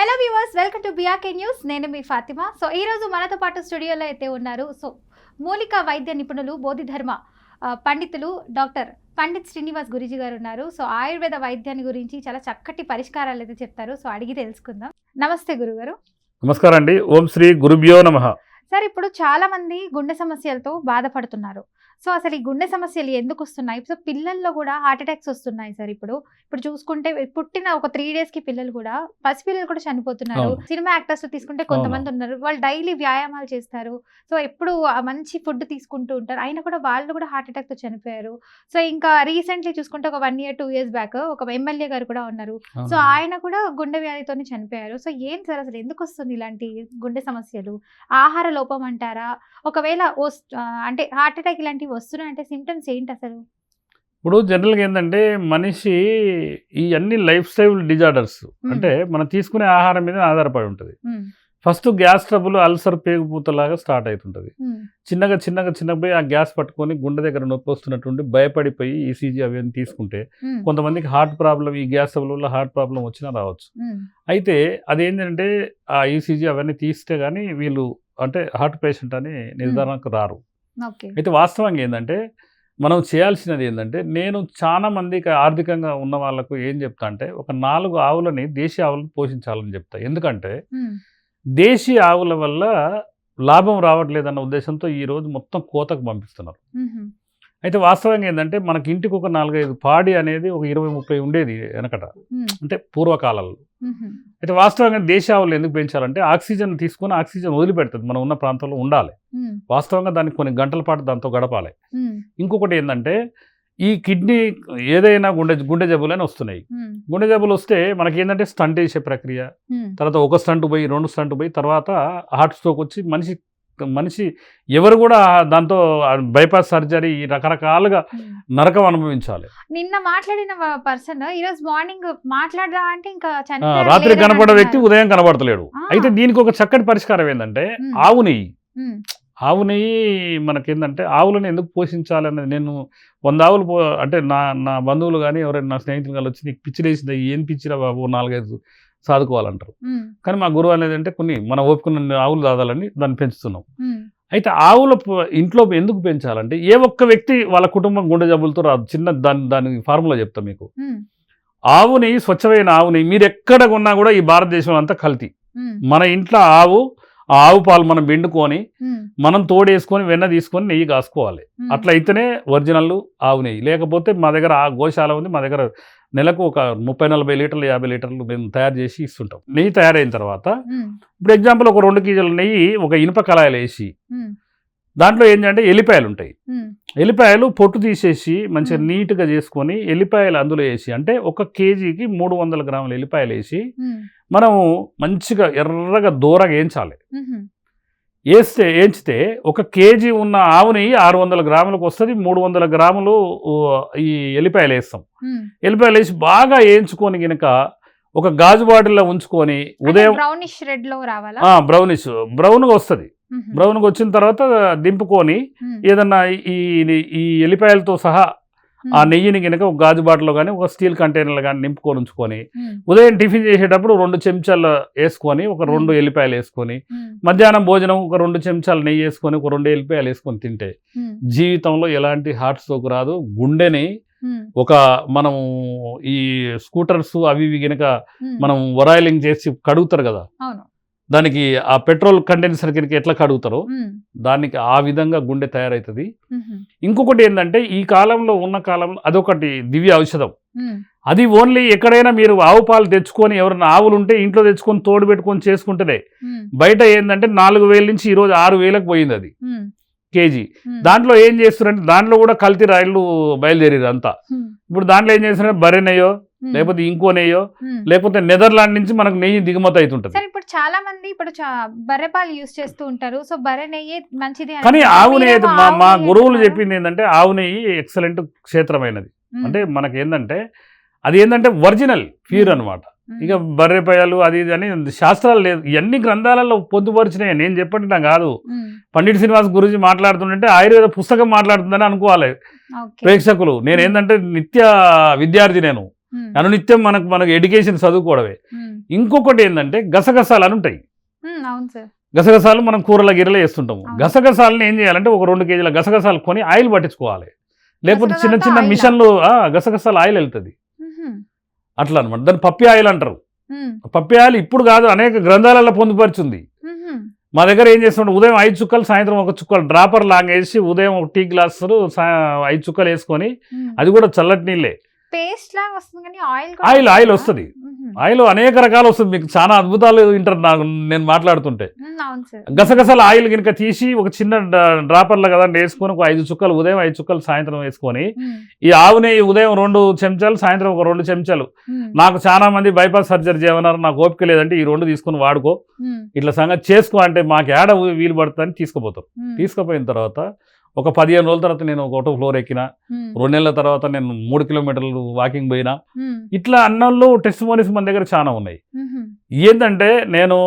Hello viewers, welcome to BRK news. నేను మీ Fatima. So ఈ రోజు మనతో పాటు స్టూడియోలో అయితే ఉన్నారు మూలిక వైద్య నిపుణులు బోధిధర్మ పండితులు డాక్టర్ పండిత్ శ్రీనివాస్ గురూజీ గారు ఉన్నారు. సో ఆయుర్వేద వైద్యాన్ని గురించి చాలా చక్కటి పరిష్కారాలు అయితే చెప్తారు. సో అడిగి తెలుసుకుందాం. నమస్తే గురుగారు. నమస్కారం అండి. ఓం శ్రీ గురుభ్యో నమః. సార్, ఇప్పుడు చాలా మంది గుండె సమస్యలతో బాధపడుతున్నారు. సో అసలు ఈ గుండె సమస్యలు ఎందుకు వస్తున్నాయి? సో పిల్లల్లో కూడా హార్ట్ అటాక్స్ వస్తున్నాయి సార్. ఇప్పుడు చూసుకుంటే పుట్టిన ఒక 3 days పిల్లలు కూడా, పసిపిల్లలు కూడా చనిపోతున్నారు. సినిమా యాక్టర్స్ తీసుకుంటే కొంతమంది ఉన్నారు, వాళ్ళు డైలీ వ్యాయామాలు చేస్తారు. సో ఎప్పుడు మంచి ఫుడ్ తీసుకుంటూ ఉంటారు, అయినా కూడా వాళ్ళు కూడా హార్ట్ అటాక్ తో చనిపోయారు. సో ఇంకా రీసెంట్లీ చూసుకుంటే ఒక 1 year 2 years బ్యాక్ ఒక ఎమ్మెల్యే గారు కూడా ఉన్నారు. సో ఆయన కూడా గుండె వ్యాధితోనే చనిపోయారు. సో ఏం సార్ అసలు ఎందుకు వస్తుంది ఇలాంటి గుండె సమస్యలు? ఆహార లోపం అంటారా? ఒకవేళ అంటే హార్ట్ అటాక్ ఇలాంటివి వస్తున్నాయంటే సిమ్టమ్స్ ఏంటి అసలు? ఇప్పుడు జనరల్గా ఏంటంటే మనిషి ఈ అన్ని లైఫ్ స్టైల్ డిజార్డర్స్ అంటే మనం తీసుకునే ఆహారం మీద ఆధారపడి ఉంటుంది. ఫస్ట్ గ్యాస్ ట్రబుల్, అల్సర్, పేగుపూతలాగా స్టార్ట్ అవుతుంటుంది. చిన్నగా పోయి ఆ గ్యాస్ పట్టుకొని గుండె దగ్గర నొప్పి వస్తున్నట్టుండి భయపడిపోయి ఈసీజీ అవన్నీ తీసుకుంటే కొంతమందికి హార్ట్ ప్రాబ్లం, ఈ గ్యాస్ ట్రబుల్ వల్ల హార్ట్ ప్రాబ్లం వచ్చినా రావచ్చు. అయితే అదేంటంటే ఆ ఈసీజీ అవన్నీ తీస్తే కానీ వీళ్ళు అంటే హార్ట్ పేషెంట్ అని నిర్ధారణకు రారు. అయితే వాస్తవంగా ఏంటంటే మనం చేయాల్సినది ఏంటంటే, నేను చాలా మందికి ఆర్థికంగా ఉన్న వాళ్ళకు ఏం చెప్తా అంటే ఒక 4 ఆవులని, దేశీ ఆవులను పోషించాలని చెప్తా. ఎందుకంటే దేశీ ఆవుల వల్ల లాభం రావట్లేదన్న ఉద్దేశంతో ఈరోజు మొత్తం కోతకు పంపిస్తున్నారు. అయితే వాస్తవంగా ఏంటంటే మనకి ఇంటికి ఒక 4-5 పాడి అనేది ఒక 20-30 ఉండేది వెనకట, అంటే పూర్వకాలంలో. అయితే వాస్తవంగా దేశీ ఆవులు ఎందుకు పెంచాలంటే ఆక్సిజన్ తీసుకొని ఆక్సిజన్ వదిలిపెడుతుంది, మనం ఉన్న ప్రాంతంలో ఉండాలి. వాస్తవంగా దానికి కొన్ని గంటల పాటు దాంతో గడపాలి. ఇంకొకటి ఏంటంటే ఈ కిడ్నీ ఏదైనా గుండె జబ్బులని వస్తున్నాయి. గుండె జబ్బులు వస్తే మనకి ఏంటంటే స్టంట్ వేసే ప్రక్రియ, తర్వాత ఒక స్టంట్ పోయి 2 స్టంట్ పోయి తర్వాత హార్ట్ స్ట్రోక్ వచ్చి మనిషి ఎవరు కూడా దాంతో బైపాస్ సర్జరీ రకరకాలుగా నరకం అనుభవించాలి. నిన్న మాట్లాడిన పర్సన్ ఈరోజు మార్నింగ్ మాట్లాడరా అంటే ఇంకా రాత్రి కనపడే వ్యక్తి ఉదయం కనబడతలేడు. అయితే దీనికి ఒక చక్కటి పరిష్కారం ఏంటంటే ఆవు నెయ్యి మనకేంటంటే ఆవులను ఎందుకు పోషించాలనేది, నేను 100 ఆవులు అంటే నా బంధువులు కానీ ఎవరైనా నా స్నేహితులు కానీ వచ్చి నీకు పిచ్చిలేసింది, ఏం పిచ్చిరా బాబు 4-5 సాదుకోవాలంటారు. కానీ మా గురువు అనేది అంటే కొన్ని మన ఓపుకున్న ఆవులు దాదాలని దాన్ని పెంచుతున్నాం. అయితే ఆవుల ఇంట్లో ఎందుకు పెంచాలంటే ఏ ఒక్క వ్యక్తి వాళ్ళ కుటుంబం గుండె జబ్బులతో రాదు. దాని ఫార్ములా చెప్తా మీకు. ఆవుని, స్వచ్ఛమైన ఆవుని మీరు ఎక్కడ కొన్నా కూడా ఈ భారతదేశం అంతా కల్తీ. మన ఇంట్లో ఆవు పాలు మనం పిండుకొని మనం తోడేసుకొని వెన్న తీసుకొని నెయ్యి కాసుకోవాలి. అట్లా అయితేనే ఒరిజినల్ ఆవు నెయ్యి. లేకపోతే మా దగ్గర ఆ గోశాల ఉంది, మా దగ్గర నెలకు ఒక 30-40 లీటర్లు 50 లీటర్లు మేము తయారు చేసి ఇస్తుంటాం. నెయ్యి తయారైన తర్వాత ఇప్పుడు ఎగ్జాంపుల్ ఒక 2 కేజీల నెయ్యి ఒక ఇనుప కళాయిలు వేసి దాంట్లో ఏంటంటే ఎల్లిపాయలు ఉంటాయి. ఎల్లిపాయలు పొట్టు తీసేసి మంచిగా నీట్గా చేసుకొని ఎల్లిపాయలు అందులో వేసి, అంటే 1 కేజీకి 300 గ్రాముల ఎల్లిపాయలు వేసి మనము మంచిగా ఎర్రగా దూరగా వేయించాలి. వేయించితే 1 కేజీ ఉన్న ఆవుని 600 గ్రాములకు వస్తుంది. 300 గ్రాములు ఈ ఎల్లిపాయలు వేస్తాం. ఎల్లిపాయలు వేసి బాగా వేయించుకొని గినక ఒక గాజు బాటిల్లో ఉంచుకొని ఉదయం బ్రౌన్గా వస్తుంది. బ్రౌన్గా వచ్చిన తర్వాత దింపుకొని ఏదన్నా ఈ ఎల్లిపాయలతో సహా ఆ నెయ్యిని గినక ఒక గాజు బాటిల్లో కానీ ఒక స్టీల్ కంటైనర్లు కానీ నింపుకొని ఉంచుకొని ఉదయం టిఫిన్ చేసేటప్పుడు 2 చెంచాలు వేసుకొని ఒక 2 ఎల్లిపాయలు వేసుకొని, మధ్యాహ్నం భోజనం ఒక 2 చెంచాలు నెయ్యి వేసుకొని ఒక 2 ఎల్లిపాయలు వేసుకొని తింటే జీవితంలో ఎలాంటి హార్ట్ స్ట్రోక్ రాదు. గుండెని మనం ఈ స్కూటర్స్ అవి ఇవి గినక మనం ఒరాయిలింగ్ చేసి కడుగుతారు కదా, దానికి ఆ పెట్రోల్ కండెన్సర్ కింద ఎట్లా కడుగుతారో దానికి ఆ విధంగా గుండె తయారవుతుంది. ఇంకొకటి ఏంటంటే ఈ కాలంలో అదొకటి దివ్య ఔషధం. అది ఓన్లీ ఎక్కడైనా మీరు ఆవు పాలు తెచ్చుకొని ఎవరైనా ఆవులు ఉంటే ఇంట్లో తెచ్చుకొని తోడు పెట్టుకొని చేసుకుంటేనే. బయట ఏంటంటే 4,000 నుంచి ఈరోజు 6,000కు పోయింది అది కేజీ. దాంట్లో ఏం చేస్తున్నారంటే దాంట్లో కూడా కల్తీ రాయిలు బయలుదేరారు అంతా. ఇప్పుడు దాంట్లో ఏం చేస్తున్నారంటే బర్రె నెయ్యో లేకపోతే ఇంకో నెయ్యో లేకపోతే నెదర్లాండ్ నుంచి మనకు నెయ్యి దిగుమతి అవుతుంటది. ఇప్పుడు చాలా మంది బర్రె పాలు యూస్ చేస్తూ ఉంటారు. సో బర్రె నెయ్యి మంచిది, కానీ ఆవు నెయ్యి మా గురువులు చెప్పింది ఏంటంటే ఆవు నెయ్యి ఎక్సలెంట్ క్షేత్రమైనది. అంటే మనకి ఏంటంటే అది ఏంటంటే ఒరిజినల్ ప్యూర్ అనమాట. ఇక బర్రెపాయలు అది ఇది అని శాస్త్రాలు లేదు, ఇవన్నీ గ్రంథాలలో పొందుపరిచినాయి. నేను చెప్పండి కాదు, పండిట్ శ్రీనివాస్ గురూజీ మాట్లాడుతుంటే ఆయుర్వేద పుస్తకం మాట్లాడుతుందని అనుకోవాలి ప్రేక్షకులు. నేను ఏంటంటే నిత్య విద్యార్థి. నేను అనునిత్యం మనకు ఎడ్యుకేషన్ చదువుకోవడమే. ఇంకొకటి ఏంటంటే గసగసాలు అని ఉంటాయి. అవును సార్. గసగసాలు మనం కూరల గిరలో వేస్తుంటాము. గసగసాలను ఏం చేయాలంటే ఒక 2 కేజీల గసగసాలు కొని ఆయిల్ పట్టించుకోవాలి. లేకపోతే చిన్న చిన్న మిషన్లు గసగసాలు ఆయిల్ వెళ్తుంది అట్లా అనమాట. దాన్ని పప్పి ఆయిల్ అంటారు. పప్పి ఆయిల్ ఇప్పుడు కాదు, అనేక గ్రంథాలలో పొందుపరిచింది. మా దగ్గర ఏం చేస్తుంటే ఉదయం 5 చుక్కలు సాయంత్రం 1 చుక్కలు డ్రాపర్ లాంగ్ వేసి ఉదయం 1 టీ గ్లాసులు 5 చుక్కలు వేసుకొని, అది కూడా చల్లటి నీళ్ళే, పేస్ట్ లాగా వస్తుంది కానీ ఆయిల్ వస్తుంది. ఆయిల్ అనేక రకాలు వస్తుంది. మీకు చాలా అద్భుతాలు వింటారు నేను మాట్లాడుతుంటే. గసగసాల ఆయిల్ కనుక తీసి ఒక చిన్న డ్రాపర్లో కదా వేసుకొని ఒక 5 చుక్కలు ఉదయం 5 చుక్కలు సాయంత్రం వేసుకొని, ఈ ఆవు నెయ్యి ఉదయం 2 చెంచాలు సాయంత్రం ఒక 2 చెంచాలు. నాకు చాలా మంది బైపాస్ సర్జరీ చేయమన్నారు, నాకు ఓపిక లేదంటే ఈ 2 తీసుకొని వాడుకో, ఇట్లా సంగతి చేసుకో అంటే మాకు ఏడ వీలు పడుతుందని తీసుకుపోతారు. తీసుకుపోయిన తర్వాత ఒక 15 రోజుల తర్వాత నేను ఒకటో ఫ్లోర్ ఎక్కిన, 2 నెలల తర్వాత నేను 3 కిలోమీటర్లు వాకింగ్ పోయినా. ఇట్లా అన్నోళ్ళు టెస్టిమోనీస్ మన దగ్గర చాలా ఉన్నాయి. ఏంటంటే నేను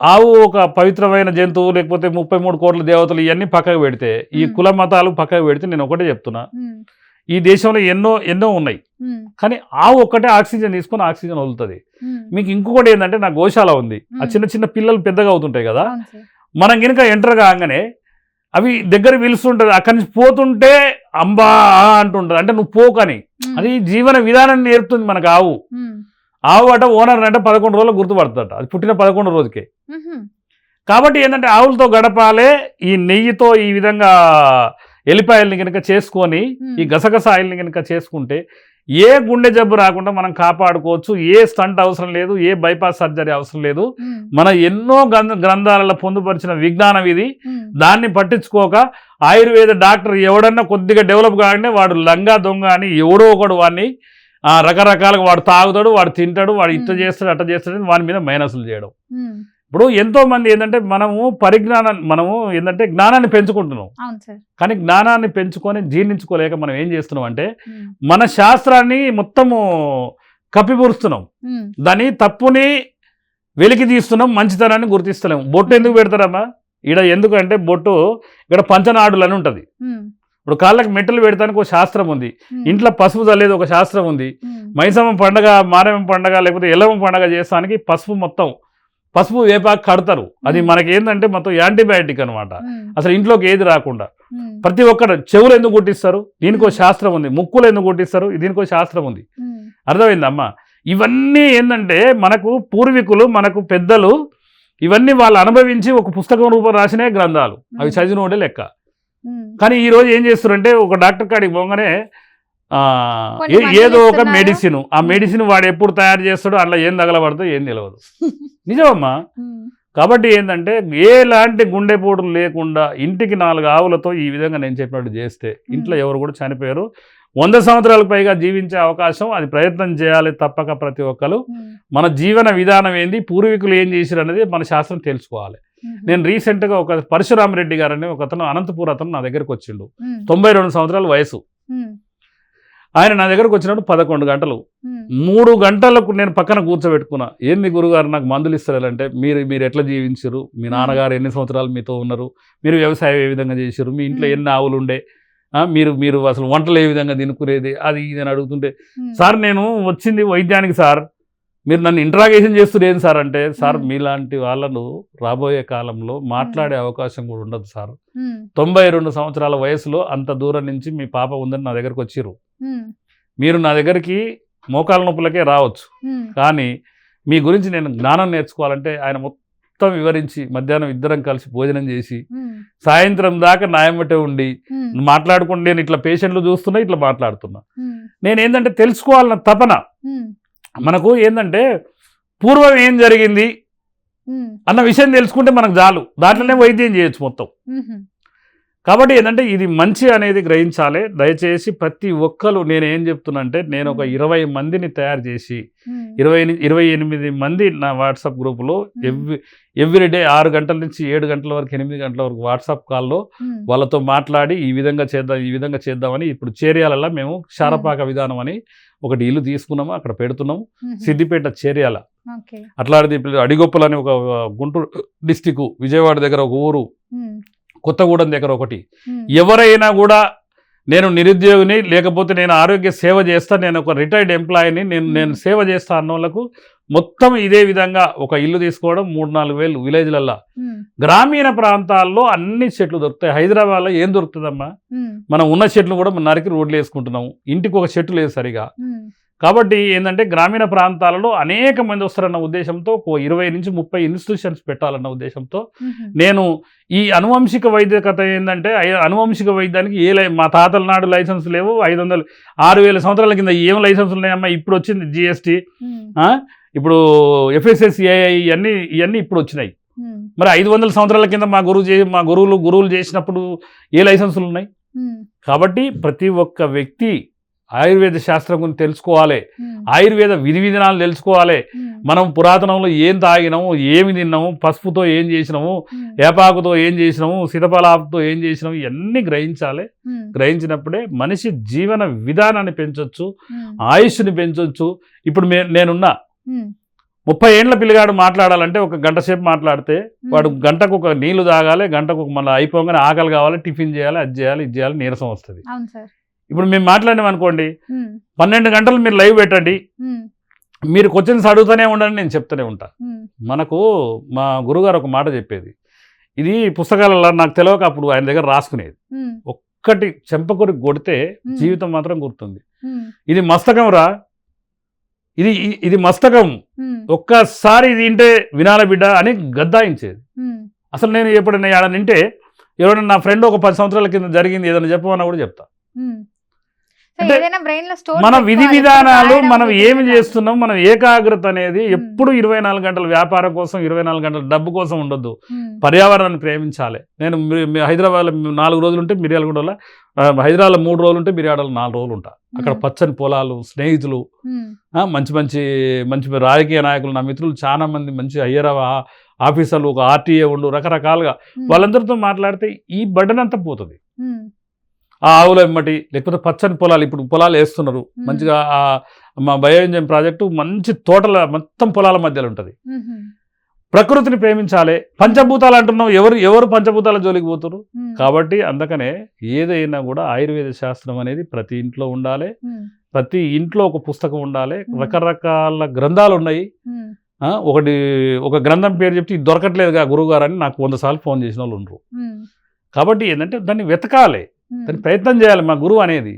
ఆవు ఒక పవిత్రమైన జంతువు, లేకపోతే 33 కోట్ల దేవతలు ఇవన్నీ పక్కకు పెడితే, ఈ కుల మతాలు పక్కకు పెడితే నేను ఒకటే చెప్తున్నా, ఈ దేశంలో ఎన్నో ఉన్నాయి, కానీ ఆవు ఒక్కటే ఆక్సిజన్ తీసుకొని ఆక్సిజన్ వదులుతుంది. మీకు ఇంకొకటి ఏంటంటే నా గోశాల ఉంది. ఆ చిన్న చిన్న పిల్లలు పెద్దగా అవుతుంటాయి కదా, మనం కనుక ఎంటర్ కాగానే అవి దగ్గర పిలుస్తుంటది, అక్కడి నుంచి పోతుంటే అంబా అంటుంటది, అంటే నువ్వు పోకని. అది జీవన విధానాన్ని నేర్పుతుంది మనకు ఆవు. అట ఓనర్ అంటే 11 రోజులు గుర్తుపడుతుందట, అది పుట్టిన 11 రోజుకే. కాబట్టి ఏంటంటే ఆవులతో గడపాలే. ఈ నెయ్యితో ఈ విధంగా ఎల్లిపాయల్ని కనుక చేసుకొని, ఈ గసగస ఆయిల్ని కనుక చేసుకుంటే ఏ గుండె జబ్బు రాకుండా మనం కాపాడుకోవచ్చు. ఏ స్టంట్ అవసరం లేదు, ఏ బైపాస్ సర్జరీ అవసరం లేదు. మన ఎన్నో గ్రంథాలలో పొందుపరిచిన విజ్ఞానం ఇది. దాన్ని పట్టించుకోక ఆయుర్వేద డాక్టర్ ఎవడన్నా కొద్దిగా డెవలప్ కాగానే వాడు లంగా దొంగ అని ఎవడో ఒకడు వాడిని రకరకాలుగా వాడు తాగుతాడు, వాడు తింటాడు, వాడు ఇట్ట చేస్తాడు అట్ట చేస్తాడు, వాని మీద మైనస్లు చేయడం. ఇప్పుడు ఎంతో మంది ఏంటంటే మనము ఏంటంటే జ్ఞానాన్ని పెంచుకుంటున్నాం, కానీ జ్ఞానాన్ని పెంచుకొని జీర్ణించుకోలేక మనం ఏం చేస్తున్నాం అంటే మన శాస్త్రాన్ని మొత్తము కప్పిపురుస్తున్నాం, దాని తప్పుని వెలికి తీస్తున్నాం, మంచితనాన్ని గుర్తిస్తలేము. బొట్టు ఎందుకు పెడతారమ్మా ఎందుకంటే బొట్టు ఇక్కడ పంచనాడులు అని ఉంటుంది. ఇప్పుడు కాళ్ళకి మెట్టలు పెడతానికి ఒక శాస్త్రం ఉంది, ఇంట్లో పసుపు చల్లేది ఒక శాస్త్రం ఉంది. మైసమ్మ పండగ, మారేమ్మ పండగ, లేకపోతే ఎల్లమ్మ పండగ చేస్తానికి పసుపు వేపాకు కడతారు. అది మనకి ఏంటంటే మొత్తం యాంటీబయాటిక్ అనమాట, అసలు ఇంట్లోకి ఏది రాకుండా. ప్రతి ఒక్కరు చెవులు ఎందుకు కుట్టిస్తారు, దీనికో శాస్త్రం ఉంది. ముక్కులు ఎందుకు కుట్టిస్తారు, దీనికో శాస్త్రం ఉంది. అర్థమైందమ్మా? ఇవన్నీ ఏంటంటే మనకు పూర్వీకులు, మనకు పెద్దలు ఇవన్నీ వాళ్ళు అనుభవించి ఒక పుస్తకం రూపం రాసినే గ్రంథాలు, అవి చదివినోడే లెక్క. కానీ ఈ రోజు ఏం చేస్తారంటే ఒక డాక్టర్ కాడికి పోగానే ఏదో ఒక మెడిసిన్, ఆ మెడిసిన్ వాడు ఎప్పుడు తయారు చేస్తాడో అందులో ఏం తగలబడదో ఏం తెలియదు. నిజమమ్మా? కాబట్టి ఏంటంటే ఎలాంటి గుండెపోటులు లేకుండా ఇంటికి 4 ఆవులతో ఈ విధంగా నేను చెప్పినట్టు చేస్తే ఇంట్లో ఎవరు కూడా చనిపోయారు. 100 సంవత్సరాలకు పైగా జీవించే అవకాశం, అది ప్రయత్నం చేయాలి తప్పక ప్రతి ఒక్కరు. మన జీవన విధానం ఏంది, పూర్వీకులు ఏం చేశారు అనేది మన శాస్త్రం తెలుసుకోవాలి. నేను రీసెంట్గా ఒక పరశురామరెడ్డి గారని ఒక అతను అనంతపూర్ అతను నా దగ్గరకు వచ్చిండు, 92 సంవత్సరాల వయసు. ఆయన నా దగ్గరకు వచ్చినప్పుడు 11 గంటలు, 3 గంటలకు నేను పక్కన కూర్చోబెట్టుకున్నా. ఏంది గురుగారు నాకు మందులు ఇస్తారంటే, మీరు ఎట్లా జీవించారు, మీ నాన్నగారు ఎన్ని సంవత్సరాలు మీతో ఉన్నారు, మీరు వ్యవసాయం ఏ విధంగా చేశారు, మీ ఇంట్లో ఎన్ని ఆవులు ఉండే, మీరు అసలు వంటలు ఏ విధంగా తినుకునేది, అది ఇది అని అడుగుతుంటే, సార్ నేను వచ్చింది వైద్యానికి సార్, మీరు నన్ను ఇంట్రాగేషన్ చేస్తున్నారు సార్ అంటే, సార్ మీలాంటి వాళ్ళను రాబోయే కాలంలో మాట్లాడే అవకాశం కూడా ఉండదు సార్. 92 సంవత్సరాల వయసులో అంత దూరం నుంచి మీ పాప ఉందని నా దగ్గరకు వచ్చిర్రు. మీరు నా దగ్గరికి మోకాల నొప్పులకే రావచ్చు, కానీ మీ గురించి నేను జ్ఞానం నేర్చుకోవాలంటే ఆయన మొత్తం వివరించి మధ్యాహ్నం ఇద్దరం కలిసి భోజనం చేసి సాయంత్రం దాకా నాయమ్మటే ఉండి మాట్లాడుకుంటూ, నేను ఇట్లా పేషెంట్లు చూస్తున్నా, ఇట్లా మాట్లాడుతున్నా. నేనేంటంటే తెలుసుకోవాలన్న తపన మనకు ఏంటంటే, పూర్వం ఏం జరిగింది అన్న విషయం తెలుసుకుంటే మనకు చాలు, దాంట్లోనే వైద్యం చేయొచ్చు మొత్తం. కాబట్టి ఏంటంటే ఇది మంచి అనేది గ్రహించాలి. దయచేసి ప్రతి ఒక్కరు, నేను ఏం చెప్తున్నా అంటే, నేను ఒక 20 మందిని తయారు చేసి 28 మంది నా వాట్సాప్ గ్రూపులో ఎవ్రీడే 6 గంటల నుంచి 7 గంటల వరకు 8 గంటల వరకు వాట్సాప్ కాల్లో వాళ్ళతో మాట్లాడి ఈ విధంగా చేద్దామని ఇప్పుడు చేర్యాలలో మేము క్షారపాక విధానం అని ఒకటి ఇల్లు తీసుకున్నాము, అక్కడ పెడుతున్నాము. సిద్దిపేట చేర్యాల, అట్లాంటిది అడిగొప్పలు అని ఒక గుంటూరు డిస్టిక్, విజయవాడ దగ్గర ఒక ఊరు, కొత్తగూడెం దగ్గర ఒకటి. ఎవరైనా కూడా నేను నిరుద్యోగిని, లేకపోతే నేను ఆరోగ్య సేవ చేస్తా, నేను ఒక రిటైర్డ్ ఎంప్లాయీని, నేను సేవ చేస్తా అన్న వాళ్ళకు మొత్తం ఇదే విధంగా ఒక ఇల్లు తీసుకోవడం 3-4 వేలు విలేజ్లల్లో. గ్రామీణ ప్రాంతాల్లో అన్ని చెట్లు దొరుకుతాయి. హైదరాబాద్లో ఏం దొరుకుతుందమ్మా? మనం ఉన్న చెట్లు కూడా నరికి రోడ్లు వేసుకుంటున్నాము. ఇంటికి ఒక చెట్టు లేదు సరిగా. కాబట్టి ఏంటంటే గ్రామీణ ప్రాంతాలలో అనేక మంది వస్తారన్న ఉద్దేశంతో 20-30 ఇన్స్టిట్యూషన్స్ పెట్టాలన్న ఉద్దేశంతో నేను ఈ అనువంశిక వైద్యకత ఏంటంటే, అనువంశిక వైద్యానికి మా తాతల నాడు లైసెన్స్ లేవు. 6,000 సంవత్సరాల కింద ఏం లైసెన్స్ ఉన్నాయమ్మా? ఇప్పుడు వచ్చింది జిఎస్టీ, ఇప్పుడు ఎఫ్ఎస్ఎస్ఏఐ, ఇవన్నీ ఇప్పుడు వచ్చినాయి. మరి 500 సంవత్సరాల కింద మా గురువులు చేసినప్పుడు ఏ లైసెన్సులు ఉన్నాయి? కాబట్టి ప్రతి ఒక్క వ్యక్తి ఆయుర్వేద శాస్త్రం గురించి తెలుసుకోవాలి. ఆయుర్వేద విధి విధానాలు తెలుసుకోవాలి. మనం పురాతనంలో ఏం తాగినాము, ఏమి తిన్నాము, పసుపుతో ఏం చేసినాము, వేపాకుతో ఏం చేసినాము, సీతఫలాకుతో ఏం చేసినాము, ఇవన్నీ గ్రహించాలి. గ్రహించినప్పుడే మనిషి జీవన విధానాన్ని పెంచొచ్చు, ఆయుష్ని పెంచొచ్చు. ఇప్పుడు నేనున్నా 30 ఏండ్ల పిల్లగాడు మాట్లాడాలంటే ఒక గంట సేపు మాట్లాడితే వాడు గంటకు ఒక నీళ్లు తాగాలి, గంటకు మళ్ళీ అయిపోగానే ఆకలి కావాలి, టిఫిన్ చేయాలి, అది చేయాలి, ఇది చేయాలి, నీరసం వస్తుంది. ఇప్పుడు మేము మాట్లాడినాం అనుకోండి, 12 గంటలు మీరు లైవ్ పెట్టండి, మీరు క్వశ్చన్స్ అడుగుతూనే ఉండండి, నేను చెప్తూనే ఉంటా. మనకు మా గురుగారు ఒక మాట చెప్పేది, ఇది పుస్తకాలలో నాకు తెలియక అప్పుడు ఆయన దగ్గర రాసుకునేది. ఒక్కటి చెంపకొరి కొడితే జీవితం మాత్రం గుర్తుంది. ఇది మస్తకం రా, ఇది మస్తకం, ఒక్కసారి ఇది వింటే వినాల బిడ్డ అని గద్దాయించేది. అసలు నేను ఎప్పుడైనా ఏడ నింటే ఎవరైనా నా ఫ్రెండ్ ఒక 10 సంవత్సరాల కింద జరిగింది ఏదైనా చెప్పమన్నా కూడా చెప్తా. మన విధి విధానాలు, మనం ఏమి చేస్తున్నాం, మనం ఏకాగ్రత అనేది ఎప్పుడు 24 గంటల వ్యాపారం కోసం, 24 గంటల డబ్బు కోసం ఉండొద్దు. పర్యావరణాన్ని ప్రేమించాలి. నేను హైదరాబాద్లో 4 రోజులు ఉంటే మిర్యాలగూడలో, హైదరాబాద్లో 3 రోజులు ఉంటే మిర్యాలలో 4 రోజులు ఉంటా. అక్కడ పచ్చని పొలాలు, స్నేహితులు, మంచి మంచి మంచి రాజకీయ నాయకులు, నా మిత్రులు చాలా మంది, మంచి హయ్యర్ ఆఫీసర్లు, ఒక ఆర్టీఏ ఉండు, రకరకాలుగా వాళ్ళందరితో మాట్లాడితే ఈ బర్డెన్ అంతా పోతుంది. ఆ ఆవుల వెమ్మటి, లేకపోతే పచ్చని పొలాలు, ఇప్పుడు పొలాలు వేస్తున్నారు మంచిగా. మా బయోఎంజైమ్ ప్రాజెక్టు మంచి తోటల మొత్తం పొలాల మధ్యలో ఉంటుంది. ప్రకృతిని ప్రేమించాలి. పంచభూతాలు అంటున్నావు, ఎవరు పంచభూతాల జోలికి పోతున్నారు? కాబట్టి అందుకనే ఏదైనా కూడా ఆయుర్వేద శాస్త్రం అనేది ప్రతి ఇంట్లో ఉండాలి. ప్రతి ఇంట్లో ఒక పుస్తకం ఉండాలి. రకరకాల గ్రంథాలు ఉన్నాయి. ఒక గ్రంథం పేరు చెప్తే ఇది దొరకట్లేదుగా గురువుగారు అని నాకు 100 సార్లు ఫోన్ చేసిన వాళ్ళు ఉండరు. కాబట్టి ఏంటంటే దాన్ని వెతకాలి, దాన్ని ప్రయత్నం చేయాలి. మా గురువు అనేది,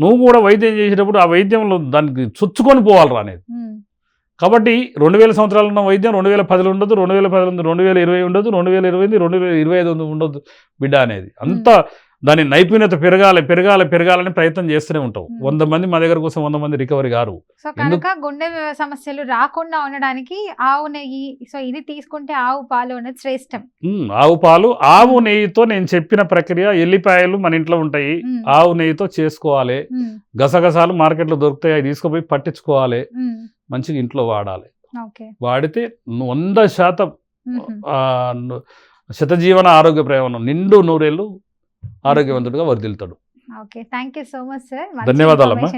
నువ్వు కూడా వైద్యం చేసేటప్పుడు ఆ వైద్యంలో దానికి చొచ్చుకొని పోవాలరా అనేది. కాబట్టి 2000 సంవత్సరాలు ఉన్న వైద్యం 2010 ఉండదు, 2010 ఉంది 2020 ఉండదు, 2020 2025 ఉండదు బిడ్డ అనేది. అంతా దాని నైపుణ్యత పెరగాలని ప్రయత్నం చేస్తూనే ఉంటావు. 100 మంది మా దగ్గర కోసం 100 మంది రికవరీ గారు. సో కనుక గుండె సమస్యలు రాకుండా ఉండడానికి ఆవు నెయ్యి, సో ఇది తీసుకుంటే ఆవు పాలు అనేది శ్రేష్టం. ఆవు పాలు, ఆవు నెయ్యితో నేను చెప్పిన ప్రక్రియ, ఎల్లిపాయలు మన ఇంట్లో ఉంటాయి, ఆవు నెయ్యితో చేసుకోవాలి. గసగసాలు మార్కెట్లో దొరుకుతాయి, అవి తీసుకుపోయి పట్టించుకోవాలి, మంచిగా ఇంట్లో వాడాలి. వాడితే 100% శతజీవన ఆరోగ్య ప్రయాణం, నిండు 100 ఏళ్ళు ఆరోగ్యవంతుడిగా వర్ధిల్తాడు. Okay, thank you so much sir. ధన్యవాదాలమ్మా.